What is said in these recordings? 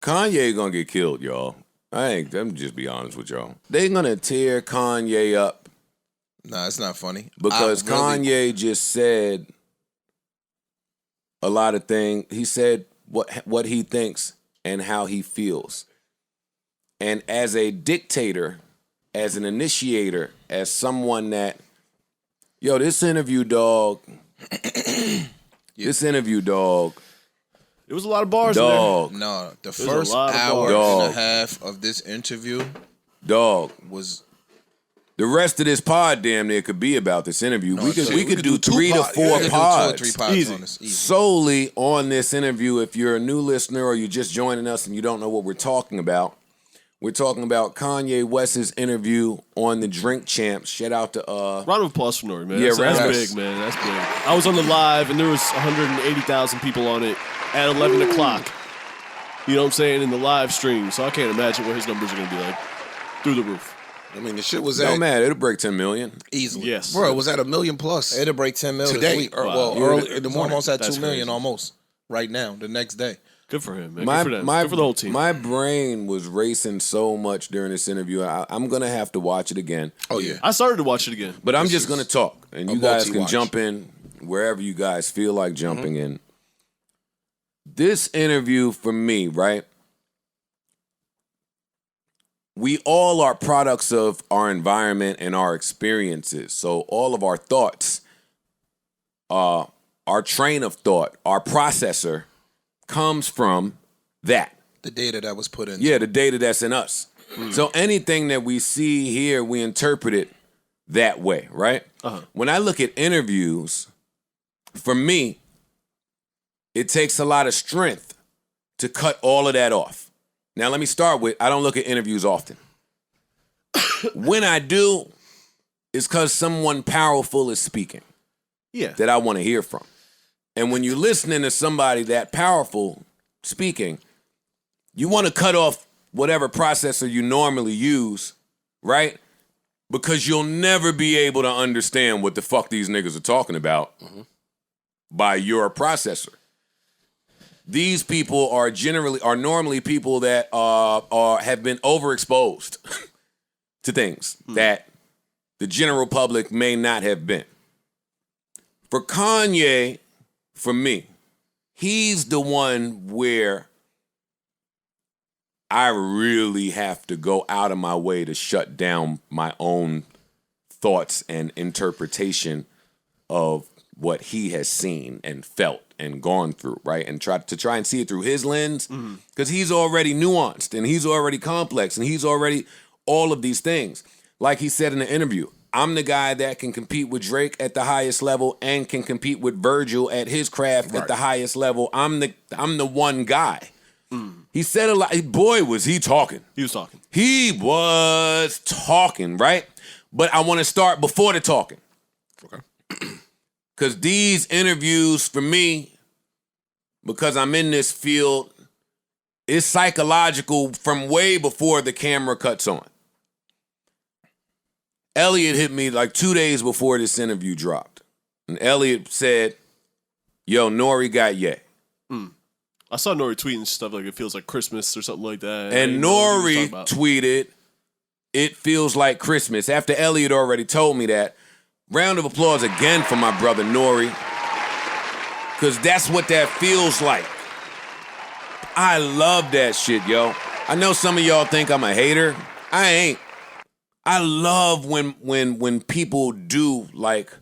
Kanye gonna get killed, y'all. I'm just be honest with y'all. They gonna tear Kanye up. Nah, it's not funny. Because Kanye just said a lot of things. He said what he thinks and how he feels. And as a dictator, as an initiator, as someone that, this interview, dog. This interview, dog. There was a lot of bars dog. in there. No, the first hour and a half of this interview, dog, was. The rest of this pod damn near could be about this interview. We could do 3 to 4 pods. 2 or 3 pods Easy. on this. Easy. Solely on this interview. If you're a new listener or you're just joining us and you don't know what we're talking about, we're talking about Kanye West's interview on the Drink Champs. Shout out to round of applause for Nori, man. Yeah, that's big, man. That's big. I was on the live and there was 180,000 people on it at 11 o'clock. You know what I'm saying? In the live stream. So I can't imagine what his numbers are going to be like. Through the roof. I mean, the shit was Don't matter. It'll break 10 million. Easily. Yes. Bro, it was at $1 million plus. It'll break 10 million Today. this week. Well, early in the morning. Almost at That's 2 million crazy. almost. Right now, the next day. Good for him, man. Good for them. Good for the whole team. My brain was racing so much during this interview. I'm going to have to watch it again. Oh, yeah. I started to watch it again. But I'm just going to talk. And you guys can multi-watch. jump in wherever you guys feel like jumping in. This interview for me, right? We all are products of our environment and our experiences. So all of our thoughts, our train of thought, our processor comes from that. The data that was put in. Yeah, the data that's in us. So anything that we see here, we interpret it that way, right? When I look at interviews, for me, it takes a lot of strength to cut all of that off. Now, let me start with, I don't look at interviews often. When I do, it's because someone powerful is speaking. Yeah. That I want to hear from. And when you're listening to somebody that powerful speaking, you want to cut off whatever processor you normally use, right? Because you'll never be able to understand what the fuck these niggas are talking about by your processor. These people are normally people that have been overexposed to things that the general public may not have been. For Kanye, for me, he's the one where I really have to go out of my way to shut down my own thoughts and interpretation of what he has seen and felt and gone through, right? And try and see it through his lens, because he's already nuanced and he's already complex and he's already all of these things. Like he said in the interview, I'm the guy that can compete with Drake at the highest level and can compete with Virgil at his craft at the highest level. I'm the one guy. He said a lot. Boy, was he talking. He was talking. He was talking, right? But I want to start before the talking. Okay. Because these interviews, for me, because I'm in this field, it's psychological from way before the camera cuts on. Elliot hit me like 2 days before this interview dropped. And Elliot said, yo, Nori got Ye. I saw Nori tweeting stuff like it feels like Christmas or something like that. And Nori tweeted, it feels like Christmas. After Elliot already told me that. Round of applause again for my brother Nori. Because that's what that feels like. I love that shit, yo. I know some of y'all think I'm a hater. I ain't. I love when people do like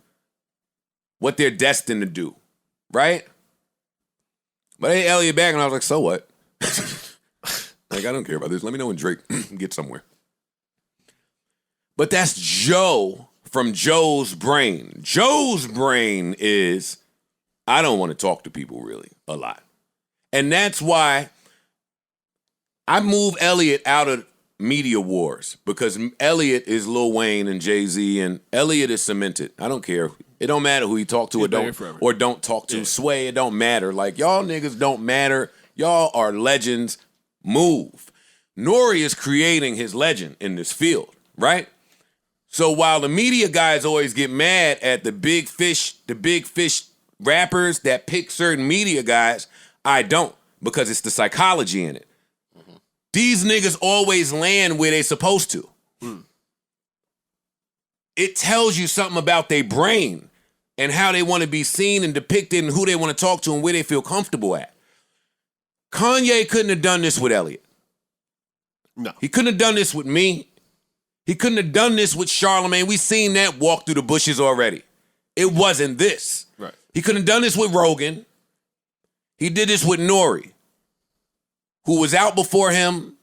what they're destined to do, right? But I hit Elliot back and I was like, so what? Like, I don't care about this. Let me know when Drake gets somewhere. But that's Joe from Joe's brain. Joe's brain is, I don't want to talk to people really a lot. And that's why I move Elliot out of media wars, because Elliot is Lil Wayne and Jay-Z, and Elliot is cemented. I don't care. It don't matter who he talk to or don't talk to. Yeah. Sway, it don't matter. Like, y'all niggas don't matter. Y'all are legends. Move. Nori is creating his legend in this field, right? So while the media guys always get mad at the big fish rappers that pick certain media guys, I don't, because it's the psychology in it. These niggas always land where they supposed to. It tells you something about their brain and how they want to be seen and depicted and who they want to talk to and where they feel comfortable at. Kanye couldn't have done this with Elliot. No. He couldn't have done this with me. He couldn't have done this with Charlamagne. We seen that walk through the bushes already. It wasn't this. Right. He couldn't have done this with Rogan. He did this with Nori, who was out before him,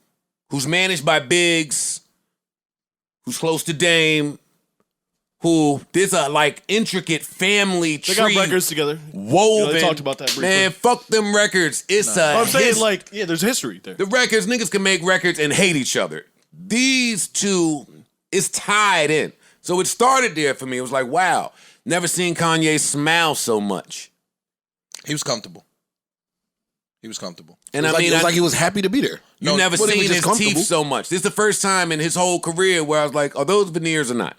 who's managed by Biggs, who's close to Dame, who there's a like intricate family tree. They got records together. Woven. They talked about that briefly. Man, fuck them records. It's I'm saying, there's history there. the records, niggas can make records and hate each other. These two is tied in. So it started there for me. It was like, wow, never seen Kanye smile so much. He was comfortable. And it was like he was happy to be there. You never seen his teeth so much. This is the first time in his whole career where I was like, are those veneers or not?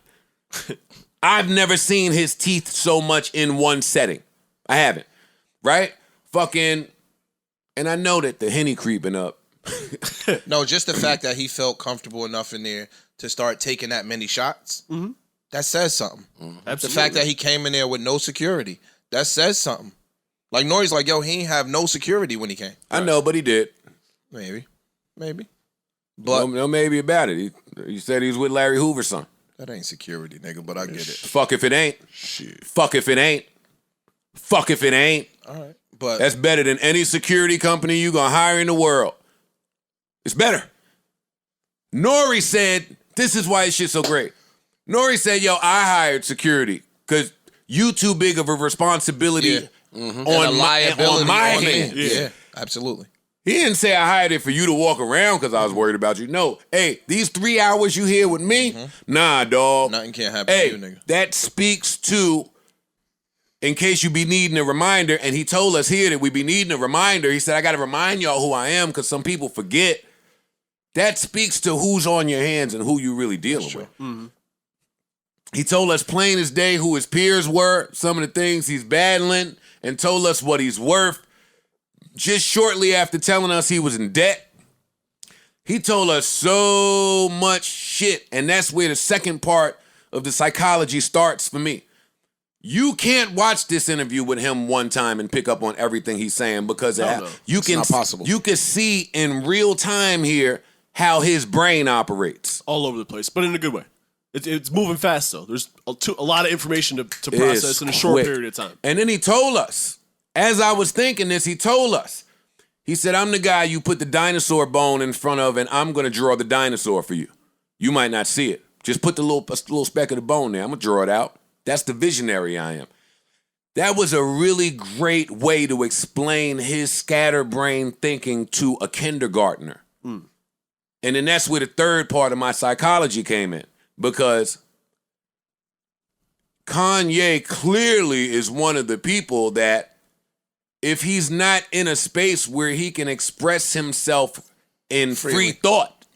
I've never seen his teeth so much in one setting. I haven't. Right? Fucking, and I know that the Henny creeping up. No, just the fact that he felt comfortable enough in there to start taking that many shots, that says something. Absolutely. The fact that he came in there with no security, that says something. Like Nori's like, yo, he ain't have no security when he came. I know, but he did. Maybe. But No maybe about it. He said he was with Larry Hoover's son. that ain't security, nigga, but I get it. Fuck if it ain't. Shit. Fuck if it ain't. Fuck if it ain't. All right. But That's better than any security company you gonna hire in the world. It's better. Nori said, this is why this shit's so great. Nori said, yo, I hired security because you too big of a responsibility and a liability on my on hands. me. Yeah, absolutely. He didn't say I hired it for you to walk around because I was worried about you. No, hey, these 3 hours you here with me, nah, dog. Nothing can't happen Hey, to you, nigga. that speaks to, in case you be needing a reminder, and he told us here that we be needing a reminder. He said, I got to remind y'all who I am because some people forget. That speaks to who's on your hands and who you really dealing with. He told us plain as day who his peers were, some of the things he's battling, and told us what he's worth. Just shortly after telling us he was in debt, he told us so much shit. And that's where the second part of the psychology starts for me. You can't watch this interview with him one time and pick up on everything he's saying because It's not possible. You can see in real time here how his brain operates. All over the place, but in a good way. It's moving fast, though. There's a lot of information to process in a short quick. period of time. And then he told us, as I was thinking this, he told us, he said, I'm the guy you put the dinosaur bone in front of and I'm going to draw the dinosaur for you. You might not see it. Just put the little speck of the bone there. I'm going to draw it out. That's the visionary I am. That was a really great way to explain his scatterbrain thinking to a kindergartner. And then that's where the third part of my psychology came in. Because Kanye clearly is one of the people that if he's not in a space where he can express himself in free thought,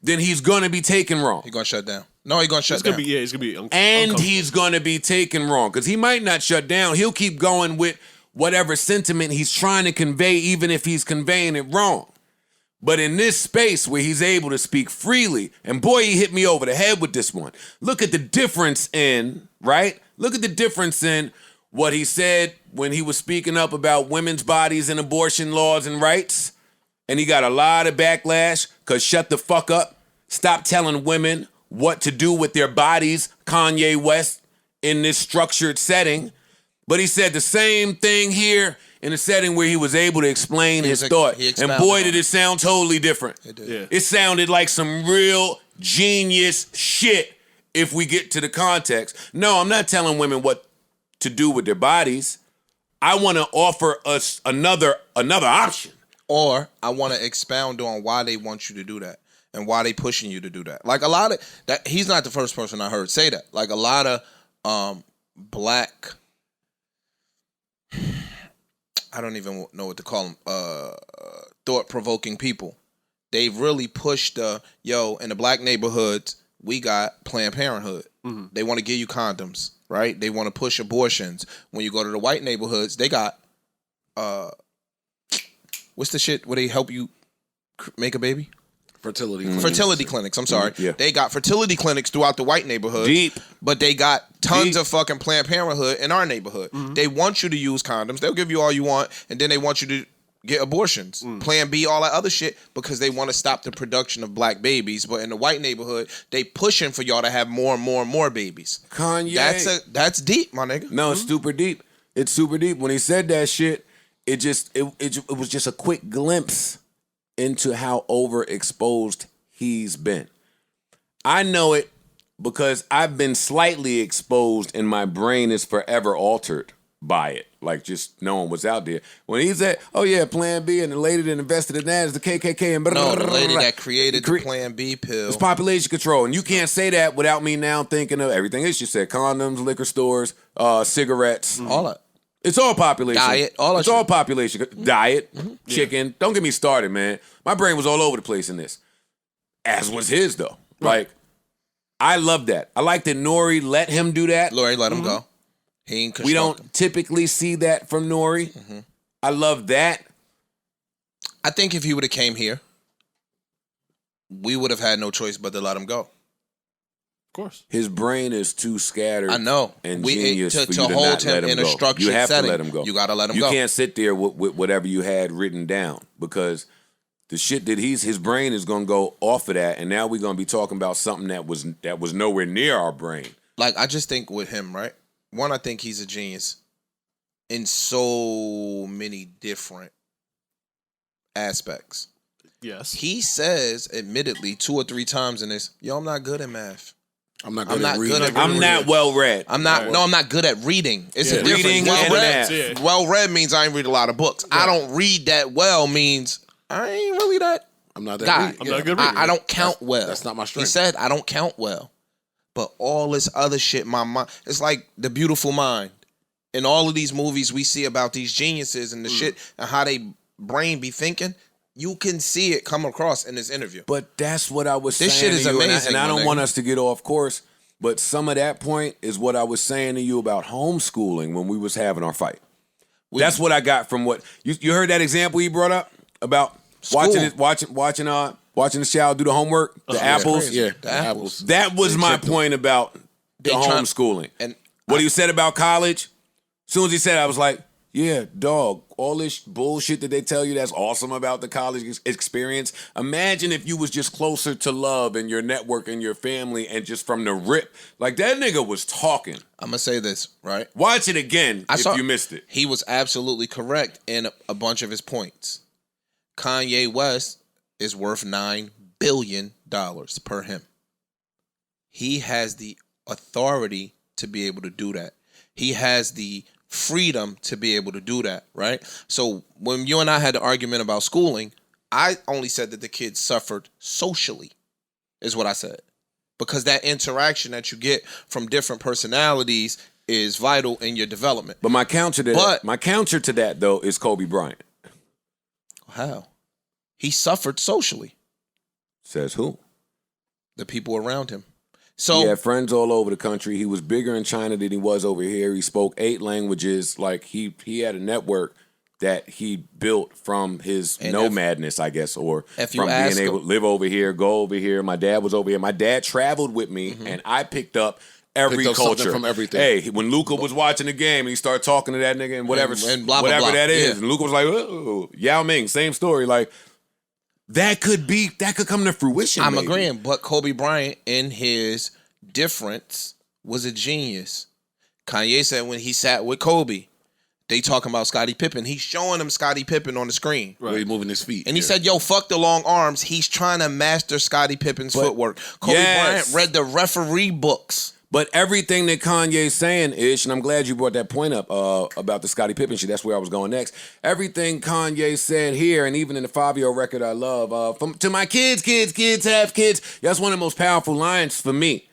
then he's going to be taken wrong. He gonna shut down. No, he gonna shut down. He's gonna be And he's going to be taken wrong because he might not shut down. He'll keep going with whatever sentiment he's trying to convey, even if he's conveying it wrong. But in this space where he's able to speak freely, and boy, he hit me over the head with this one. Look at the difference in, right? Look at the difference in what he said when he was speaking up about women's bodies and abortion laws and rights. And he got a lot of backlash because shut the fuck up. Stop telling women what to do with their bodies, Kanye West, in this structured setting. But he said the same thing here in a setting where he was able to explain his thought. And boy, did it sound totally different. It did. Yeah. It sounded like some real genius shit if we get to the context. No, I'm not telling women what to do with their bodies. I want to offer us another option. Or I want to expound on why they want you to do that and why they pushing you to do that. Like a lot of that, he's not the first person I heard say that. Like a lot of black, I don't even know what to call them, thought-provoking people. They've really pushed in the black neighborhoods, we got Planned Parenthood. They want to give you condoms, right? They want to push abortions. When you go to the white neighborhoods, they got, what's the shit where they help you make a baby? Fertility clinics. I'm sorry. Yeah. They got fertility clinics throughout the white neighborhood. Deep. But they got tons of fucking Planned Parenthood in our neighborhood. They want you to use condoms. They'll give you all you want, and then they want you to get abortions, Plan B, all that other shit, because they want to stop the production of black babies. But in the white neighborhood, they pushing for y'all to have more and more and more babies. Kanye. That's deep, my nigga. No, it's super deep. It's super deep. When he said that shit, it was just a quick glimpse into how overexposed he's been. I know it because I've been slightly exposed and my brain is forever altered by it. Like just knowing what's out there. When he said, oh yeah, Plan B, and the lady that invested in that is the KKK and no, the lady that created the Plan B pill. It's population control. And you can't say that without me now thinking of everything else you said. Condoms, liquor stores, cigarettes. All that. It's all population. Diet, all that It's all shit. population. Diet, chicken. Don't get me started, man. My brain was all over the place in this. As was his, though. Like, I love that. I like that Nori let him do that. Lori let him go. He ain't We don't typically see that from Nori. I love that. I think if he would have came here, we would have had no choice but to let him go. Of course. His brain is too scattered. I know. And genius to for you to hold not let him in go. a structured You have setting, to let him go. you got to let him You go. can't sit there with whatever you had written down because the shit that his brain is going to go off of that, and now we're going to be talking about something that was nowhere near our brain. Like, I just think with him, right? One, I think he's a genius in so many different aspects. Yes. He says, admittedly, 2 or 3 times in this, yo, I'm not good at math. I'm not good at reading. I'm not well read. I'm not good at reading. It's a difference. Reading and math. Yeah. Well read means I ain't read a lot of books. I don't read that well means I ain't really that I'm not that guy. I'm not a good reader. I don't count well. That's not my strength. He said I don't count well. But all this other shit, my mind, it's like The Beautiful Mind. In all of these movies we see about these geniuses and the shit and how they brain be thinking, you can see it come across in this interview. But that's what I was This saying shit is to you, amazing, and I my don't nigga. want us to get off course, but some of that point is what I was saying to you about homeschooling when we was having our fight. That's what I got from what you heard that example he brought up about watching the child do the homework, the apples. Yeah, the apples. That was my point about the homeschooling. And What he said about college, as soon as he said it, I was like, yeah, dog, all this bullshit that they tell you that's awesome about the college experience. Imagine if you was just closer to love and your network and your family and just from the rip. Like, that nigga was talking. I'm going to say this, right? Watch it again if you missed it. He was absolutely correct in a bunch of his points. Kanye West is worth $9 billion per him. He has the authority to be able to do that. He has the freedom to be able to do that, right? So when you and I had the argument about schooling, I only said that the kids suffered socially, is what I said. Because that interaction that you get from different personalities is vital in your development. But my counter to that, though, is Kobe Bryant. How? He suffered socially. Says who? The people around him. So He had friends all over the country. He was bigger in China than he was over here. He spoke 8 languages. Like, he had a network that he built from his nomadness, I guess, or from being able to live over here, go over here. My dad was over here. My dad traveled with me, and I picked up every culture from everything. Hey, when Luca was watching the game and he started talking to that nigga and whatever, and blah, blah, whatever blah. that is, Yeah. and Luca was like, oh, Yao Ming, same story. Like, that could come to fruition. I'm maybe. agreeing, but Kobe Bryant, in his difference, was a genius. Kanye said when he sat with Kobe, they talking about Scottie Pippen. He's showing him Scottie Pippen on the screen. Where he's moving his feet. And he said, yo, fuck the long arms. He's trying to master Scottie Pippen's footwork. Kobe Bryant read the referee books. But everything that Kanye's saying, Ish, and I'm glad you brought that point up about the Scottie Pippen shit. That's where I was going next. Everything Kanye said here, and even in the Fabio record I love, to my kids have kids. That's one of the most powerful lines for me.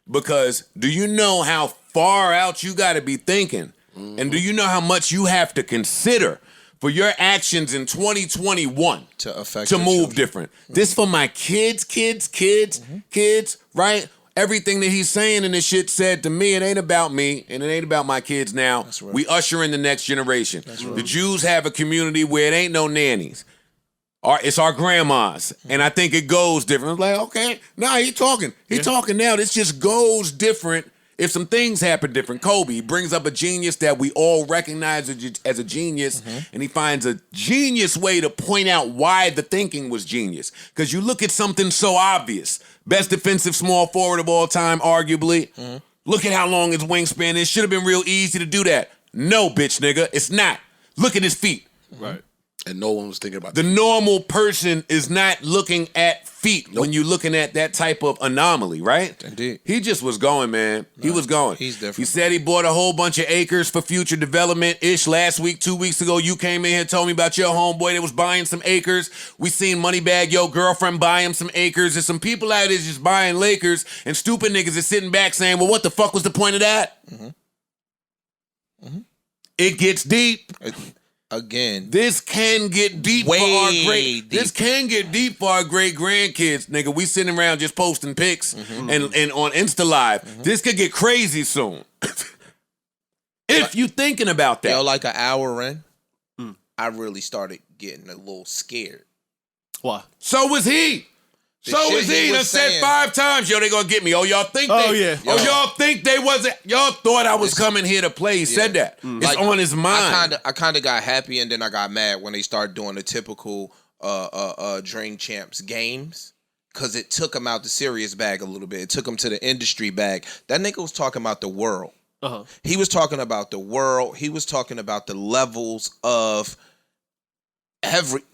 Because do you know how far out you got to be thinking? Mm-hmm. And do you know how much you have to consider for your actions in 2021 to move different? This for my kids, right? Everything that he's saying in this shit said to me, it ain't about me and it ain't about my kids now. Right. We usher in the next generation. The Jews have a community where it ain't no nannies. It's our grandmas. And I think it goes different. I'm like, okay, nah, he talking. He talking now. This just goes different. If some things happen different, Kobe brings up a genius that we all recognize as a genius, and he finds a genius way to point out why the thinking was genius. Because you look at something so obvious. Best defensive small forward of all time, arguably. Look at how long his wingspan is. Should have been real easy to do that. No, bitch, nigga, it's not. Look at his feet. Right. And no one was thinking about The that. normal person is not looking at feet when you're looking at that type of anomaly, right? Indeed. He just was going, man. He was going. He's different. He said he bought a whole bunch of acres for future development-ish last week, 2 weeks ago. You came in here and told me about your homeboy that was buying some acres. We seen Moneybag, your girlfriend, buy him some acres. There's some people out there just buying Lakers, and stupid niggas is sitting back saying, well, what the fuck was the point of that? It gets deep. Again, This can get deep Way for our great. deep. This can get deep for our great grandkids, nigga. We sitting around just posting pics and on Insta Live. This could get crazy soon. If you thinking about that, yo, like an hour in, I really started getting a little scared. Why? so was he. The So shit was he. he Done was said saying. 5 times, yo, they gonna get me. Oh, y'all think Oh, they? yeah. Oh, Yo. y'all think they wasn't? Y'all thought I was coming here to play. He said that. It's Like, on his mind. I kind of got happy and then I got mad when they started doing the typical Drink Champs games. Cause it took him out the serious bag a little bit. It took him to the industry bag. That nigga was talking about the world. He was talking about the world. He was talking about the levels of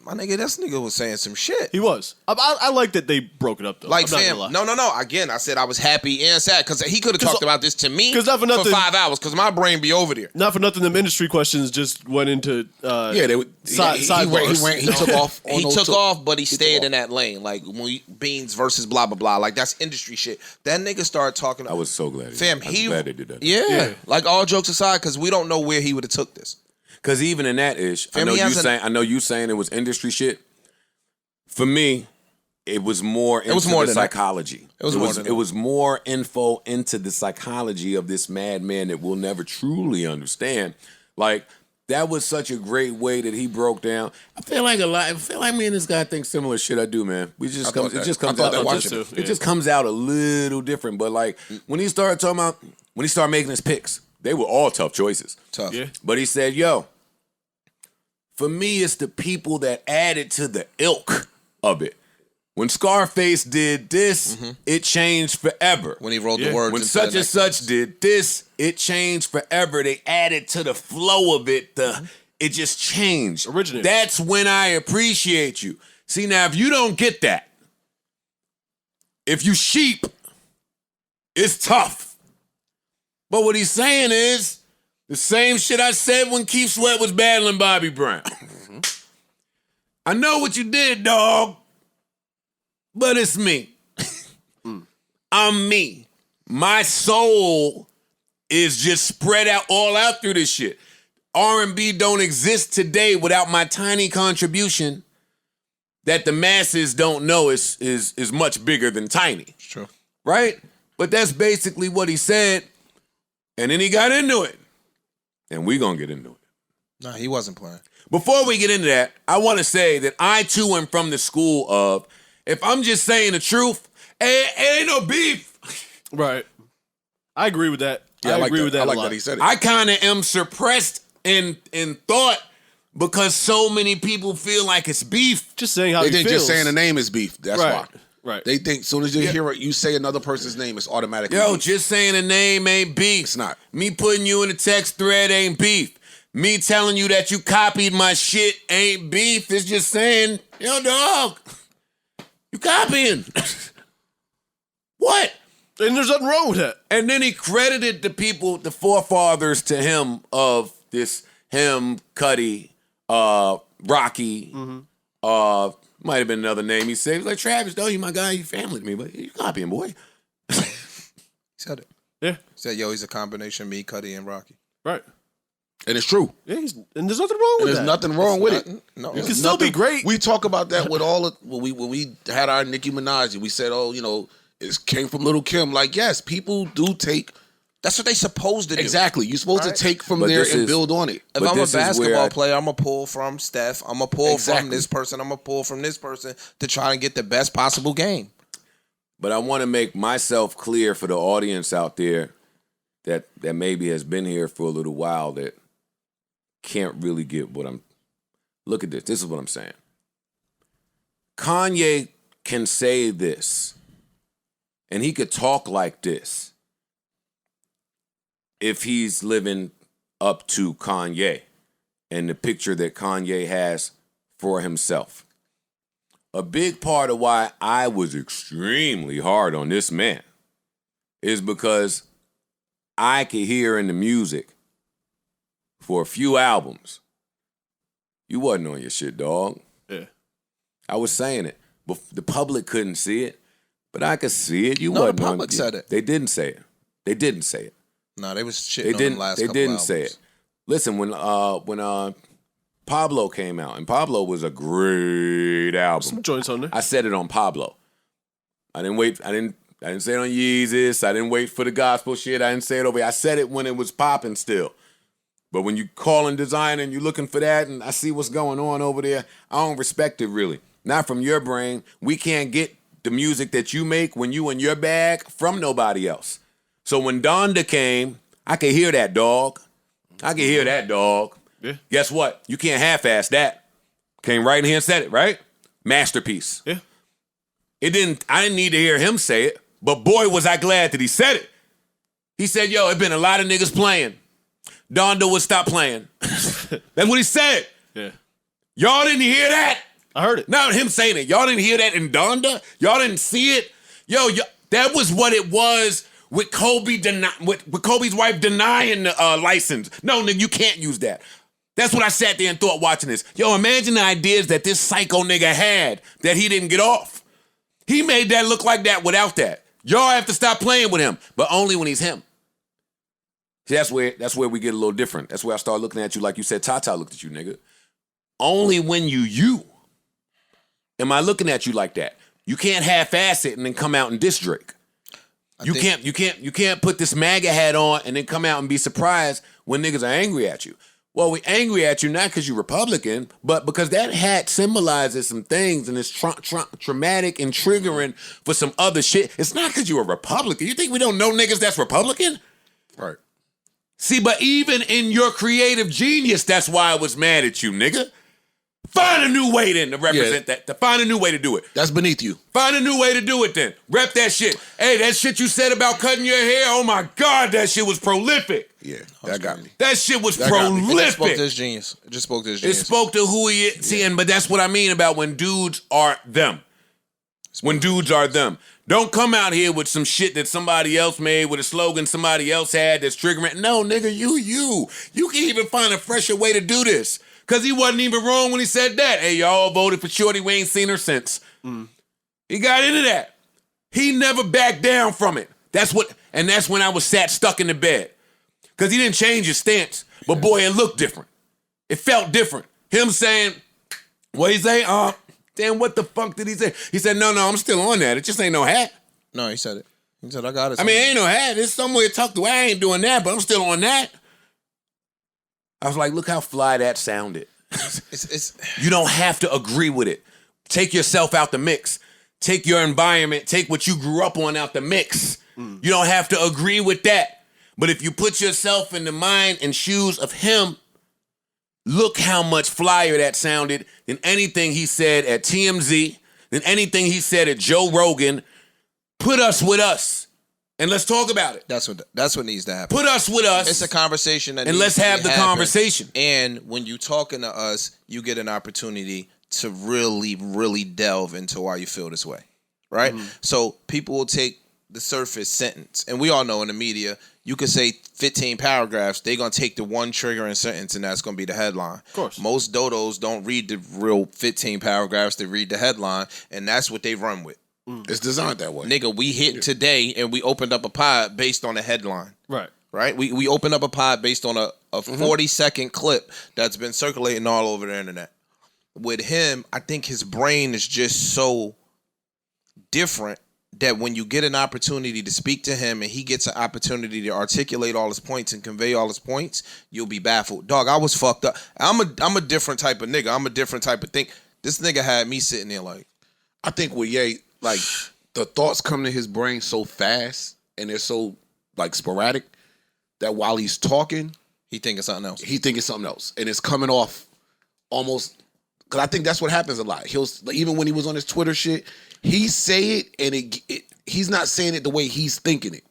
my nigga. This nigga was saying some shit. He was. I like that they broke it up though. Like, I'm not fam, gonna lie. no. Again, I said I was happy and sad because he could have talked about this to me 'cause not for for nothing- 5 hours because my brain be over there. Not for nothing, them industry questions just went into Yeah, they would. sidebars. He took off. On He those took two. off, but he took stayed off. in that lane. Like Beans versus blah blah blah. Like that's industry shit. That nigga started talking. I was so glad. Fam, I'm glad they did that. Yeah. Like all jokes aside, because we don't know where he would have took this. Because even in that ish, I Fam, know he you hasn't- saying. I know you saying it was industry shit. For me, it was more into was more the than that. psychology. It was more than it that. was more info into the psychology of this madman that we'll never truly understand. Like that was such a great way that he broke down. I feel like me and this guy think similar shit. I do, man. It just comes out. It just comes out a little different. But like when he started making his picks, they were all tough choices. Tough. Yeah. But he said, yo, for me, it's the people that added to the ilk of it. When Scarface did this, it changed forever. When he wrote the words. When into such the and such did this, it changed forever. They added to the flow of it. It just changed. Originated. That's when I appreciate you. See, now, if you don't get that, if you sheep, it's tough. But what he's saying is the same shit I said when Keith Sweat was battling Bobby Brown. I know what you did, dog, but it's me. I'm me. My soul is just spread out all out through this shit. R&B don't exist today without my tiny contribution that the masses don't know is much bigger than tiny. True. Right? But that's basically what he said. And then he got into it. And we gonna get into it. Nah, he wasn't playing. Before we get into that, I want to say that I too am from the school of, if I'm just saying the truth, it ain't no beef. Right. I agree with that. Yeah, I agree that. with that I a like lot. that he said it. I kind of am suppressed in thought because so many people feel like it's beef. Just saying how They he think feels. just saying the name is beef. That's Right. why. Right. They think as soon as you hear it, you say another person's name, it's automatically Yo, beef. just saying a name ain't beef. It's not. Me putting you in a text thread ain't beef. Me telling you that you copied my shit ain't beef. It's just saying, yo, dog, you copying. What? And there's nothing wrong with that. And then he credited the people, the forefathers to him of this, him, Cuddy, Rocky, might have been another name he said. He was like, Travis, though, you my guy, you family to me, but you copying, boy. He said it. Yeah. He said, yo, he's a combination of me, Cuddy, and Rocky. Right. And it's true. Yeah, and there's nothing wrong And with there's that. nothing wrong with it. No. It can still be great. We talk about that with all of when we had our Nicki Minaj. We said, oh, it came from Little Kim. Like, yes, people do take That's what they supposed to do. Exactly. You're supposed to take from But there this and is- build on it. If But I'm a this is where basketball I- player, I'm going to pull from Steph. I'm going to pull from Exactly. this person. I'm going to pull from this person to try and get the best possible game. But I want to make myself clear for the audience out there that maybe has been here for a little while that can't really get what I'm. Look at this. This is what I'm saying. Kanye can say this, and he could talk like this if he's living up to Kanye and the picture that Kanye has for himself. A big part of why I was extremely hard on this man is because I could hear in the music for a few albums, you wasn't on your shit, dog. Yeah. I was saying it, but the public couldn't see it, but I could see it. You No, the wasn't on public said it. They didn't say it. They didn't say it. No, they was shitting They on didn't. them last They couple didn't albums. say it. Listen, when Pablo came out, and Pablo was a great album. Some joints on there. I said it on Pablo. I didn't wait. I didn't say it on Yeezus. I didn't wait for the gospel shit. I didn't say it over here. I said it when it was popping still. But when you calling design and you looking for that, and I see what's going on over there, I don't respect it really. Not from your brain. We can't get the music that you make when you in your bag from nobody else. So when Donda came, I could hear that, dog. I could hear that, dog. Yeah. Guess what? You can't half-ass that. Came right in here and said it, right? Masterpiece. Yeah. I didn't need to hear him say it, but boy, was I glad that he said it. He said, yo, it been a lot of niggas playing. Donda would stop playing. That's what he said. Yeah. Y'all didn't hear that? I heard it. Not him saying it. Y'all didn't hear that in Donda? Y'all didn't see it? Yo, that was what it was with Kobe with Kobe's wife denying the license. No, nigga, you can't use that. That's what I sat there and thought watching this. Yo, imagine the ideas that this psycho nigga had that he didn't get off. He made that look like that without that. Y'all have to stop playing with him, but only when he's him. See, that's where we get a little different. That's where I start looking at you like you said Tata looked at you, nigga. Only when you am I looking at you like that. You can't half-ass it and then come out and diss Drake. You can't put this MAGA hat on and then come out and be surprised when niggas are angry at you. Well, we angry at you not because you're Republican, but because that hat symbolizes some things and it's traumatic and triggering for some other shit. It's not because you're a Republican. You think we don't know niggas that's Republican? Right. See, but even in your creative genius, that's why I was mad at you, nigga. Find a new way then to represent that. To find a new way to do it. That's beneath you. Find a new way to do it then. Rep that shit. Hey, that shit you said about cutting your hair, oh my God, that shit was prolific. Yeah, that got me. That shit was That got me. It just spoke to prolific. his genius. It just spoke to his It genius. spoke to who he is. See, but that's what I mean about when dudes are them. When dudes are them. Don't come out here with some shit that somebody else made with a slogan somebody else had that's triggering. No, nigga, you. You can even find a fresher way to do this. Because he wasn't even wrong when he said that. Hey, y'all voted for Shorty. We ain't seen her since. He got into that. He never backed down from it. That's when I was stuck in the bed. Because he didn't change his stance. But boy, it looked different. It felt different. Him saying, what he say? Damn, what the fuck did he say? He said, no, I'm still on that. It just ain't no hat. No, he said it. He said, I got it. I mean, it ain't no hat. It's somewhere tucked away. I ain't doing that, but I'm still on that. I was like, look how fly that sounded. It's You don't have to agree with it. Take yourself out the mix. Take your environment. Take what you grew up on out the mix. You don't have to agree with that. But if you put yourself in the mind and shoes of him, look how much flyer that sounded than anything he said at TMZ, than anything he said at Joe Rogan. Put us with us. And let's talk about it. That's what needs to happen. Put us with us. It's a conversation that and needs let's to have the happen. conversation. And when you talking to us, you get an opportunity to really, really delve into why you feel this way, right? So people will take the surface sentence, and we all know in the media, you could say 15 paragraphs, they're going to take the one triggering sentence, and that's going to be the headline. Of course. Most dodos don't read the real 15 paragraphs, they read the headline, and that's what they run with. It's designed that way. Nigga, we hit today, and we opened up a pod based on a headline. Right. Right? We opened up a pod based on a 40-second clip that's been circulating all over the internet. With him, I think his brain is just so different that when you get an opportunity to speak to him and he gets an opportunity to articulate all his points and convey all his points, you'll be baffled. Dog, I was fucked up. I'm a different type of nigga. I'm a different type of thing. This nigga had me sitting there like. I think with Ye, like the thoughts come to his brain so fast and they're so like sporadic that while he's talking, he thinking something else. And it's coming off almost. Because I think that's what happens a lot. He'll even when he was on his Twitter shit, he say it and he's not saying it the way he's thinking it.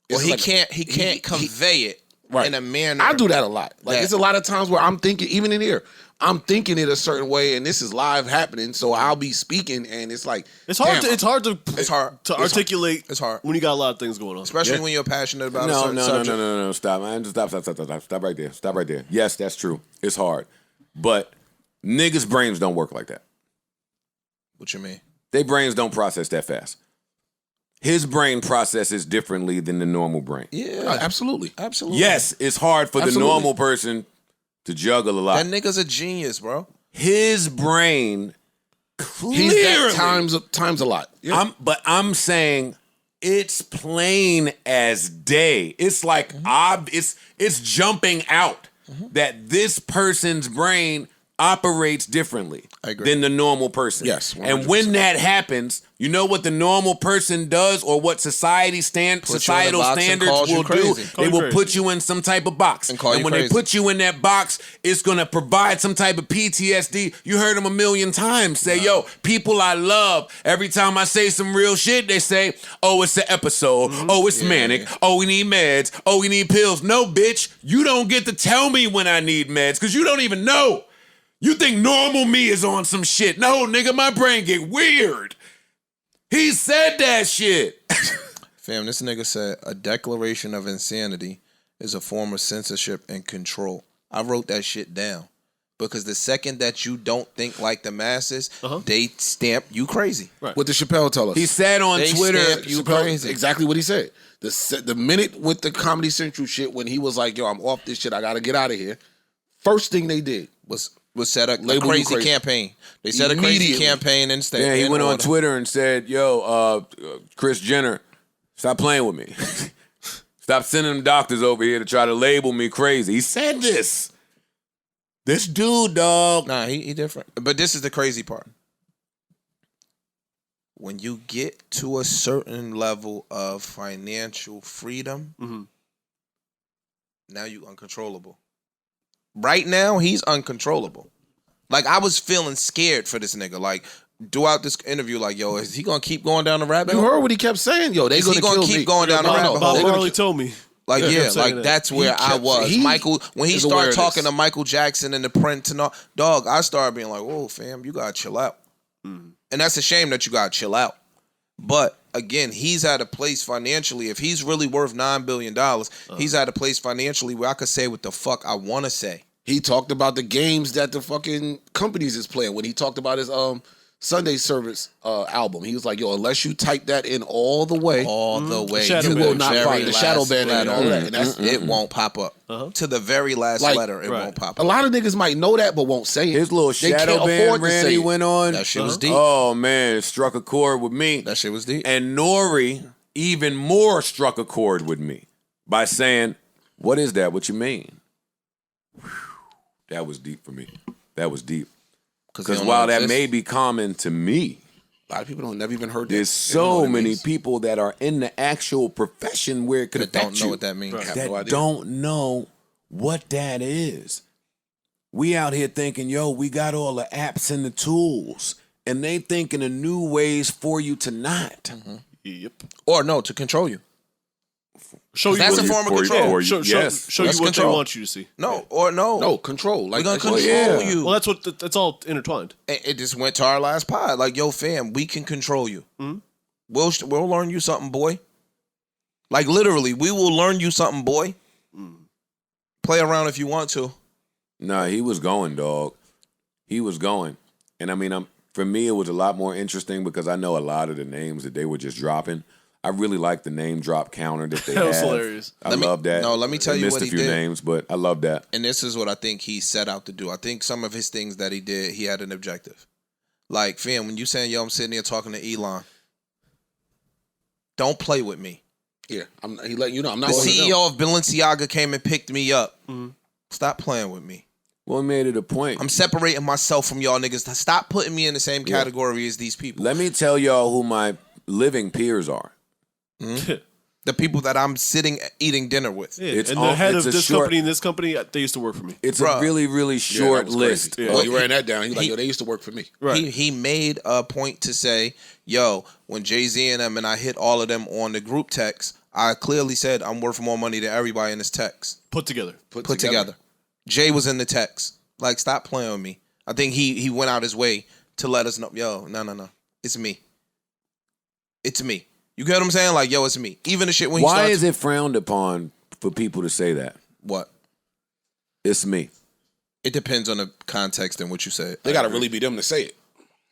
Well, he can't convey it in a manner. I do that a lot. Like it's a lot of times where I'm thinking, even in here, I'm thinking it a certain way, and this is live happening. So I'll be speaking, and it's like it's hard to articulate. It's hard when you got a lot of things going on, especially when you're passionate about a certain subject. No. Stop, man. Stop right there. Stop right there. Yes, that's true. It's hard, but niggas' brains don't work like that. What you mean? Their brains don't process that fast. His brain processes differently than the normal brain. Yeah, absolutely. Yes, it's hard for the normal person to juggle a lot. That nigga's a genius, bro. His brain clearly. He's that times a lot. Yeah. I'm saying it's plain as day. It's like it's jumping out that this person's brain operates differently than the normal person. Yes, 100%. And when that happens, you know what the normal person does or what societal standards will do? They will put you in some type of box. And when they put you in that box, it's going to provide some type of PTSD. You heard them a million times say, yo, people I love, every time I say some real shit, they say, oh, it's an episode. Oh, it's manic. Oh, we need meds. Oh, we need pills. No, bitch, you don't get to tell me when I need meds because you don't even know. You think normal me is on some shit. No, nigga, my brain get weird. He said that shit. Fam, this nigga said a declaration of insanity is a form of censorship and control. I wrote that shit down because the second that you don't think like the masses, they stamp you crazy. Right. What did Chappelle tell us? He said on Twitter, you crazy. Exactly what he said. The minute with the Comedy Central shit when he was like, yo, I'm off this shit, I got to get out of here. First thing they did was set a crazy campaign. They set a crazy campaign and stayed. Yeah, he went on Twitter and said, yo, Kris Jenner, stop playing with me. Stop sending them doctors over here to try to label me crazy. He said this. This dude, dog. Nah, he different. But this is the crazy part. When you get to a certain level of financial freedom, now you uncontrollable. Right now, he's uncontrollable. Like, I was feeling scared for this nigga. Like, throughout this interview, like, yo, is he gonna keep going down the rabbit hole? You heard what he kept saying, yo. They gonna keep going down the rabbit hole. Bob Marley told me. Like, that's where I was. Michael, when he started talking to Michael Jackson and the Prince and all, dog, I started being like, whoa, fam, you gotta chill out. And that's a shame that you gotta chill out. But again, he's at a place financially. If he's really worth $9 billion, he's at a place financially where I could say what the fuck I want to say. He talked about the games that the fucking companies is playing when he talked about his Sunday Service album. He was like, yo, unless you type that in all the way, you will not find the shadow ban and all that. And it won't pop up. To the very last letter, it won't pop up. A lot of niggas might know that, but won't say it. His little shadow ban Randy went on. That shit was deep. Oh, man, it struck a chord with me. That shit was deep. And Nori even more struck a chord with me by saying, what is that? What you mean? Whew. That was deep for me. That was deep. Because while that may be common to me, a lot of people never even heard that. There's so many people that are in the actual profession where it could affect you. Don't know what that means. That don't know what that is. We out here thinking, yo, we got all the apps and the tools. And they thinking of new ways for you to not. Yep. Or no, to control you. That's a form of control. Show you what they want you to see. No, control. Like, we're gonna control you. Well, that's all intertwined. It just went to our last pod. Like, yo, fam, we can control you. We'll learn you something, boy. Like, literally, we will learn you something, boy. Play around if you want to. Nah, he was going, dog. He was going. And I mean, for me, it was a lot more interesting because I know a lot of the names that they were just dropping. I really like the name drop counter that they had. That was hilarious. I love that. No, let me tell you what he did. Missed a few names, but I love that. And this is what I think he set out to do. I think some of his things that he did, he had an objective. Like, fam, when you saying, yo, I'm sitting here talking to Elon, Don't play with me. Yeah, he letting you know I'm not. The CEO of Balenciaga came and picked me up. Stop playing with me. Well, he made it a point. I'm separating myself from y'all niggas. Stop putting me in the same category as these people. Let me tell y'all who my living peers are. The people that I'm sitting eating dinner with. Yeah, and the head of this company and this company, they used to work for me. It's a really, really short list. Yeah. You ran that down. He like, yo, they used to work for me. Right. He made a point to say, yo, when Jay-Z and them and I hit all of them on the group text, I clearly said I'm worth more money than everybody in this text. Put together. Put together. Jay was in the text. Like, stop playing with me. I think he went out his way to let us know, yo, no. It's me. It's me. You get what I'm saying? Like, yo, it's me. Even the shit when Why is it frowned upon for people to say that? What? It's me. It depends on the context in which you say it. They got to really be them to say it.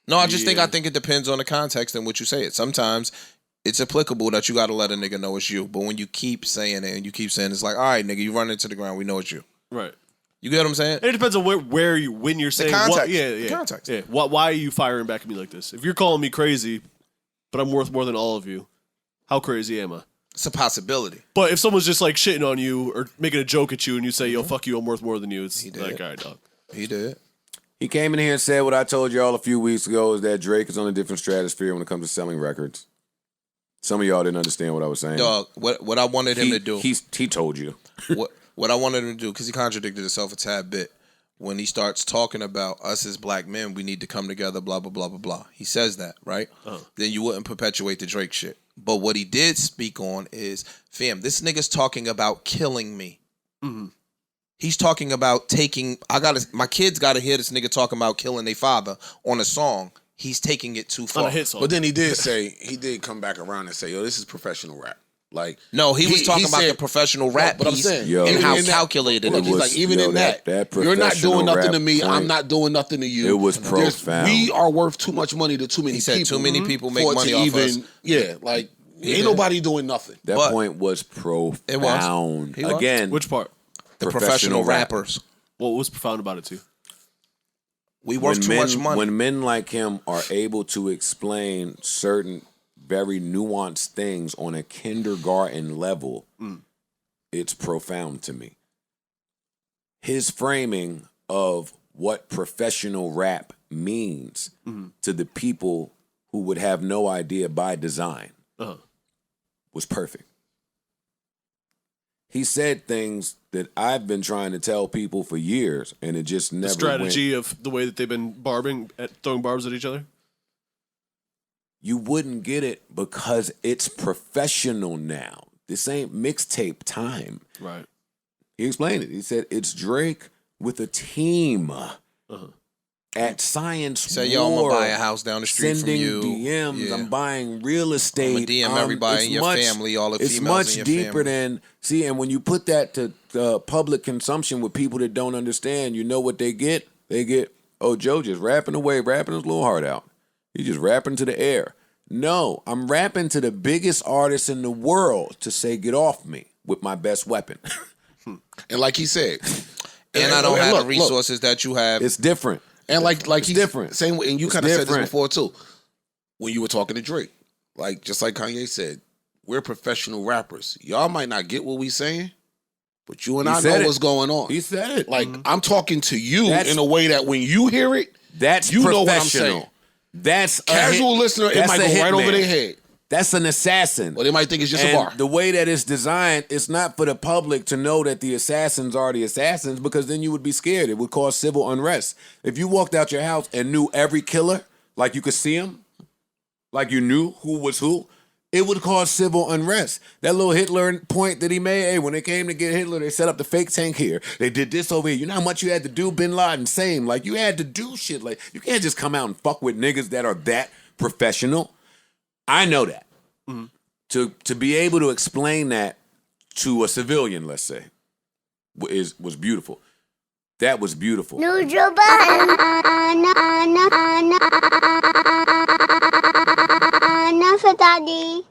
No, I think it depends on the context in which you say it. Sometimes it's applicable that you got to let a nigga know it's you. But when you keep saying it and you keep saying it's like, all right, nigga, you run into the ground, we know it's you. Right. You get what I'm saying? It depends on when you're saying context. what. Yeah. The context. Yeah. Why are you firing back at me like this? If you're calling me crazy, but I'm worth more than all of you, how crazy am I? It's a possibility. But if someone's just like shitting on you or making a joke at you and you say, yo, fuck you, I'm worth more than you, it's like, all right, dog. He did. He came in here and said what I told y'all a few weeks ago is that Drake is on a different stratosphere when it comes to selling records. Some of y'all didn't understand what I was saying. Dog, what I wanted him to do. He told you. What I wanted him to do, because he contradicted himself a tad bit, when he starts talking about us as black men, we need to come together, blah, blah, blah, blah, blah. He says that, right? Then you wouldn't perpetuate the Drake shit. But what he did speak on is, fam, this nigga's talking about killing me. Mm-hmm. He's talking about taking, my kids got to hear this nigga talking about killing their father on a song. He's taking it too far. On a hit song. But then he did come back around and say, yo, this is professional rap. Like, no, he was talking about the professional rap but piece I'm saying, and how calculated it was. Like, even in that you're not doing nothing to me. Point, I'm not doing nothing to you. It was profound. We are worth too much money to too many people. He said too many people make money off us. Yeah, like, ain't nobody doing nothing. That point was profound. It was. Again. Which part? The professional rappers. What was profound about it, too? We worth too much money. When men like him are able to explain certain very nuanced things on a kindergarten level, it's profound to me. His framing of what professional rap means to the people who would have no idea by design was perfect. He said things that I've been trying to tell people for years, and it just never The strategy went. of the way that they've been throwing barbs at each other? You wouldn't get it because it's professional now. This ain't mixtape time. Right. He explained it. He said it's Drake with a team at Science Say, yo, I'm gonna buy a house down the street from you. Sending DMs. Yeah. I'm buying real estate. I'm gonna DM everybody in your family, all the females in your family. It's much deeper than, see, and when you put that to public consumption with people that don't understand, you know what they get? They get, oh, Joe just rapping away, rapping his little heart out. He just rapping to the air. No, I'm rapping to the biggest artist in the world to say, get off me with my best weapon. And like he said, and I don't have the resources that you have. It's different. And like he's different. Same way, and you kind of said this before too. When you were talking to Drake, like just like Kanye said, we're professional rappers. Y'all might not get what we saying, but you and I know what's going on. He said it. Like I'm talking to you in a way that when you hear it, you know what I'm saying. That's casual listener. It might go right over their head. That's an assassin. Or they might think it's just and a bar. The way that it's designed, it's not for the public to know that the assassins are the assassins, because then you would be scared. It would cause civil unrest. If you walked out your house and knew every killer, like you could see him, like you knew who was who, it would cause civil unrest. That little Hitler point that he made, hey, when they came to get Hitler, they set up the fake tank here. They did this over here. You know how much you had to do? Bin Laden, same. Like, you had to do shit. Like, you can't just come out and fuck with niggas that are that professional. I know that. Mm-hmm. To be able to explain that to a civilian, let's say, was beautiful. That was beautiful. Neutral Budden. Enough, Daddy.